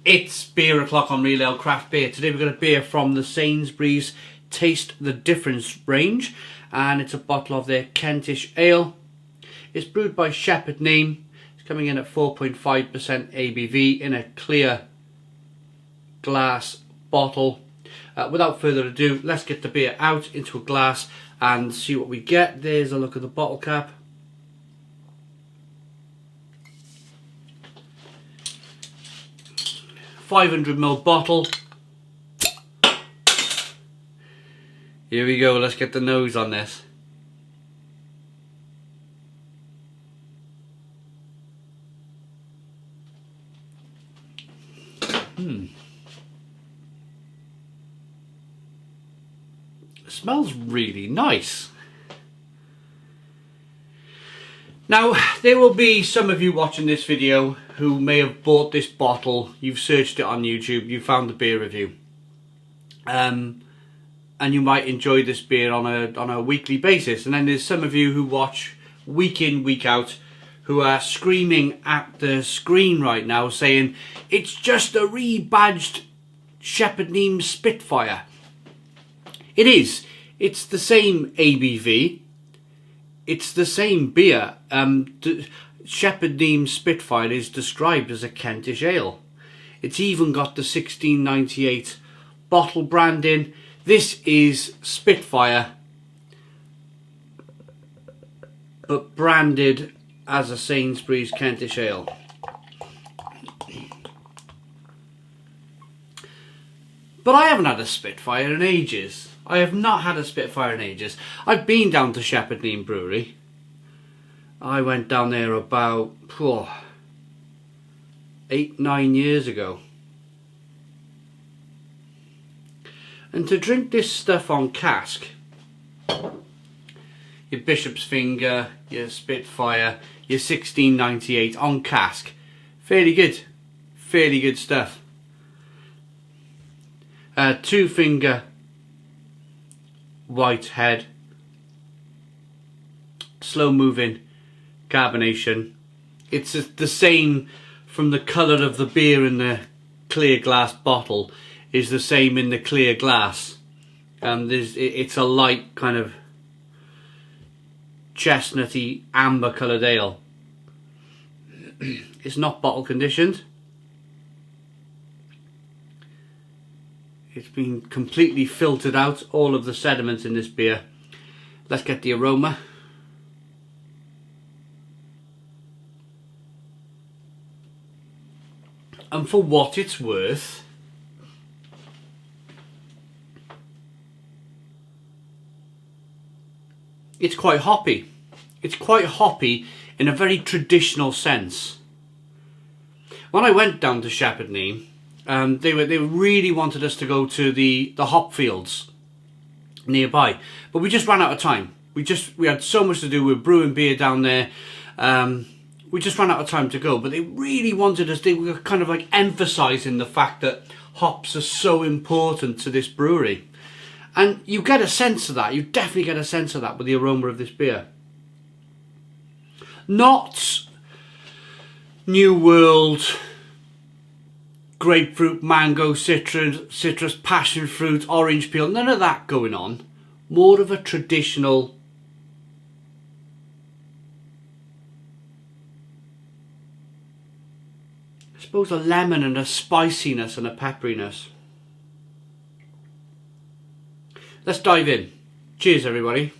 It's beer o'clock on Real Ale Craft Beer. Today we've got a beer from the Sainsbury's Taste the Difference range, and it's a bottle of their Kentish Ale. It's brewed by Neame. It's coming in at 4.5% ABV in a clear glass bottle. Without further ado, let's get the beer out into a glass and see what we get. There's a look at the bottle cap. .500ml bottle. Here we go, let's get the nose on this. It smells really nice. Now, there will be some of you watching this video who may have bought this bottle, you've searched it on YouTube, you found the beer review. And you might enjoy this beer on a weekly basis. And then there's some of you who watch week in, week out, who are screaming at the screen right now saying, it's just a rebadged Neame Spitfire. It is. It's the same ABV. It's the same beer. Neame Spitfire is described as a Kentish Ale. It's even got the 1698 bottle branding. This is Spitfire, but branded as a Sainsbury's Kentish Ale. But I haven't had a Spitfire in ages. I have not had a Spitfire in ages. I've been down to Neame Brewery. I went down there about 8-9 years ago. And to drink this stuff on cask, your Bishop's Finger, your Spitfire, your 1698 on cask, fairly good stuff. 2-finger white head, slow moving carbonation. It's the same from the colour of the beer in the clear glass bottle is the same in the clear glass. It's a light kind of chestnutty amber coloured ale. It's not bottle conditioned. It's been completely filtered out, all of the sediment in this beer. Let's get the aroma. And for what it's worth, it's quite hoppy. It's quite hoppy in a very traditional sense. When I went down to Neame, they really wanted us to go to the hop fields nearby, but we just ran out of time. We had so much to do. We were brewing beer down there. We just ran out of time to go, but they really wanted us. They were kind of like emphasising the fact that hops are so important to this brewery. And you get a sense of that. You definitely get a sense of that with the aroma of this beer. Not New World, grapefruit, mango, citrus, passion fruit, orange peel. None of that going on. More of a traditional, I suppose, a lemon and a spiciness and a pepperiness. Let's dive in. Cheers, everybody.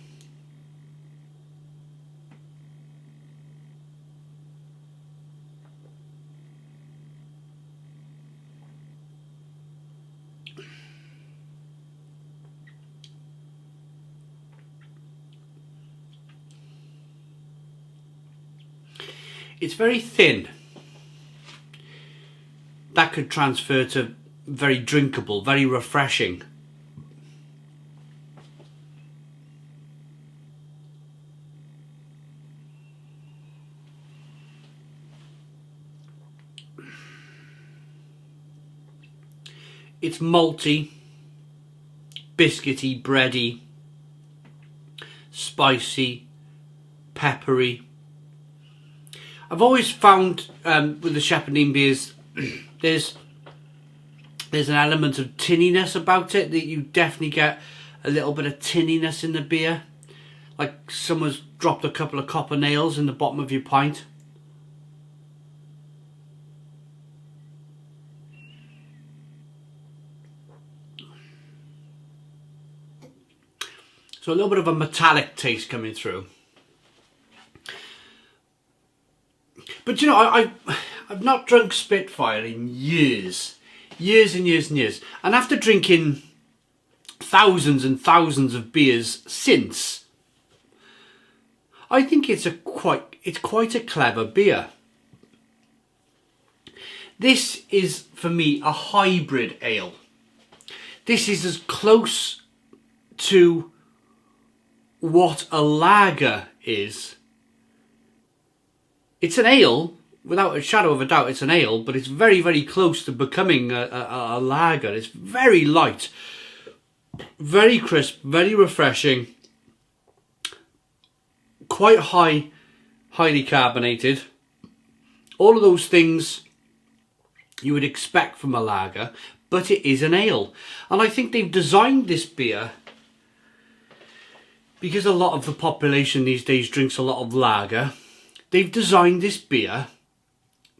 It's very thin. That could transfer to very drinkable, very refreshing. It's malty, biscuity, bready, spicy, peppery. I've always found with the Neame beers, there's There's an element of tinniness about it that you definitely get a little bit of tinniness in the beer. Like someone's dropped a couple of copper nails in the bottom of your pint. So a little bit of a metallic taste coming through. But you know, I've not drunk Spitfire in years. Years and years and years. And after drinking thousands and thousands of beers since, I think it's quite a clever beer. This is, for me, a hybrid ale. This is as close to what a lager is. It's an ale, without a shadow of a doubt, it's an ale, but it's very, very close to becoming a lager. It's very light, very crisp, very refreshing, quite highly carbonated. All of those things you would expect from a lager, but it is an ale. And I think they've designed this beer because a lot of the population these days drinks a lot of lager. They've designed this beer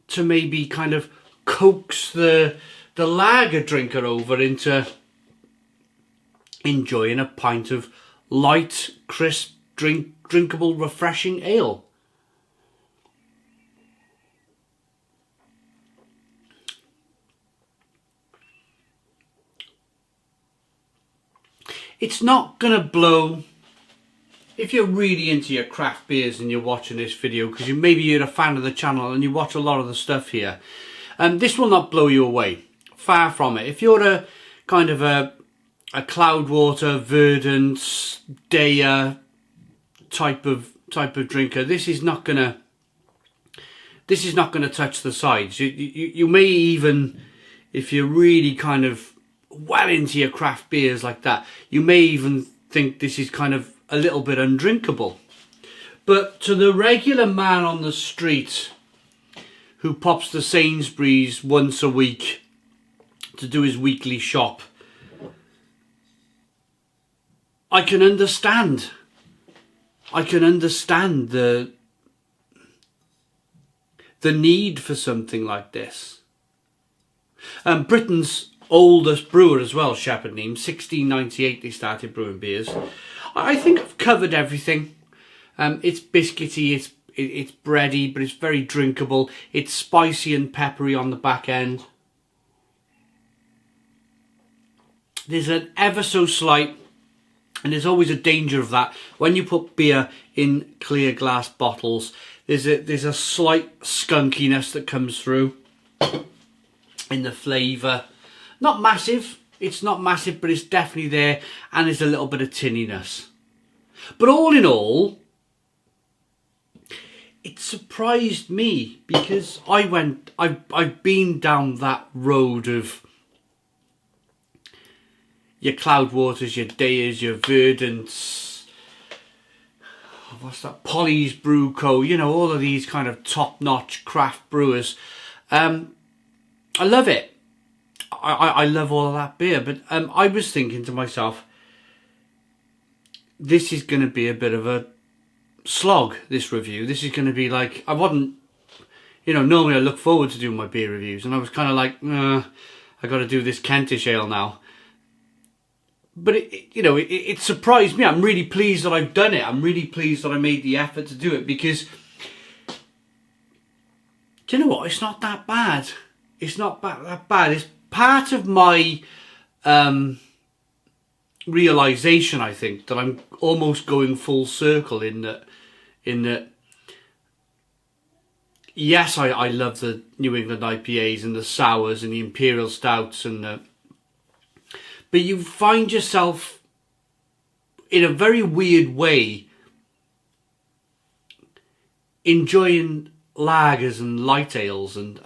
to maybe kind of coax the lager drinker over into enjoying a pint of light, crisp, drinkable, refreshing ale. It's not gonna blow. If you're really into your craft beers and you're watching this video, because maybe you're a fan of the channel and you watch a lot of the stuff here, this will not blow you away. Far from it. If you're a kind of a Cloudwater, Verdant, Daya type of drinker, this is not gonna touch the sides. You may even, if you're really kind of well into your craft beers like that, you may even think this is kind of a little bit undrinkable. But to the regular man on the street who pops to Sainsbury's once a week to do his weekly shop, I can understand. I can understand the need for something like this. Britain's oldest brewer as well, Shepherd Neame, 1698 they started brewing beers. I think I've covered everything. It's biscuity, it's bready, but it's very drinkable. It's spicy and peppery on the back end. There's an ever so slight, and there's always a danger of that, when you put beer in clear glass bottles, there's a slight skunkiness that comes through in the flavour. Not massive. It's not massive, but it's definitely there, and there's a little bit of tinniness. But all in all, it surprised me because I've been down that road of your Cloudwaters, your Dayas, your Verdants, what's that, Polly's Brew Co., you know, all of these kind of top-notch craft brewers. I love it. I love all of that beer, but I was thinking to myself, this is going to be a bit of a slog, this review. This is going to be like, I wasn't, you know, normally I look forward to doing my beer reviews, and I was kind of like, I got to do this Kentish Ale now. But it surprised me. I'm really pleased that I've done it. I'm really pleased that I made the effort to do it, because, do you know what? It's not that bad. It's not that bad. It's part of my realization, I think, that I'm almost going full circle in that yes, I love the New England IPAs and the sours and the imperial stouts but you find yourself in a very weird way enjoying lagers and light ales and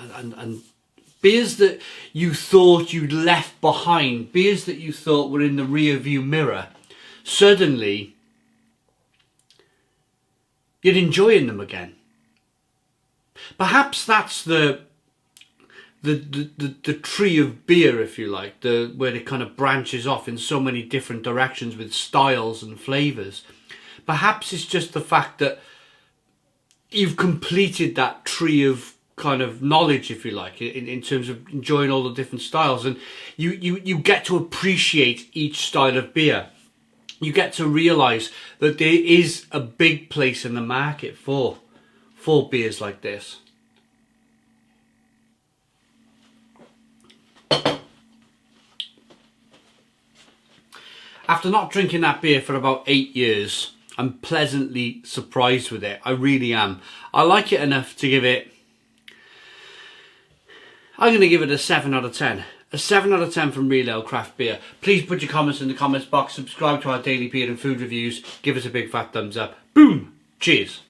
beers that you thought you'd left behind, beers that you thought were in the rear view mirror. Suddenly, you're enjoying them again. Perhaps that's the the tree of beer, if you like, where it kind of branches off in so many different directions with styles and flavours. Perhaps it's just the fact that you've completed that tree of kind of knowledge, if you like, in terms of enjoying all the different styles, and you get to appreciate each style of beer. You get to realise that there is a big place in the market for beers like this. After not drinking that beer for about 8 years, I'm pleasantly surprised with it. I really am. I like it enough to give it... I'm going to give it a 7 out of 10. A 7 out of 10 from Real Ale Craft Beer. Please put your comments in the comments box. Subscribe to our daily beer and food reviews. Give us a big fat thumbs up. Boom! Cheers.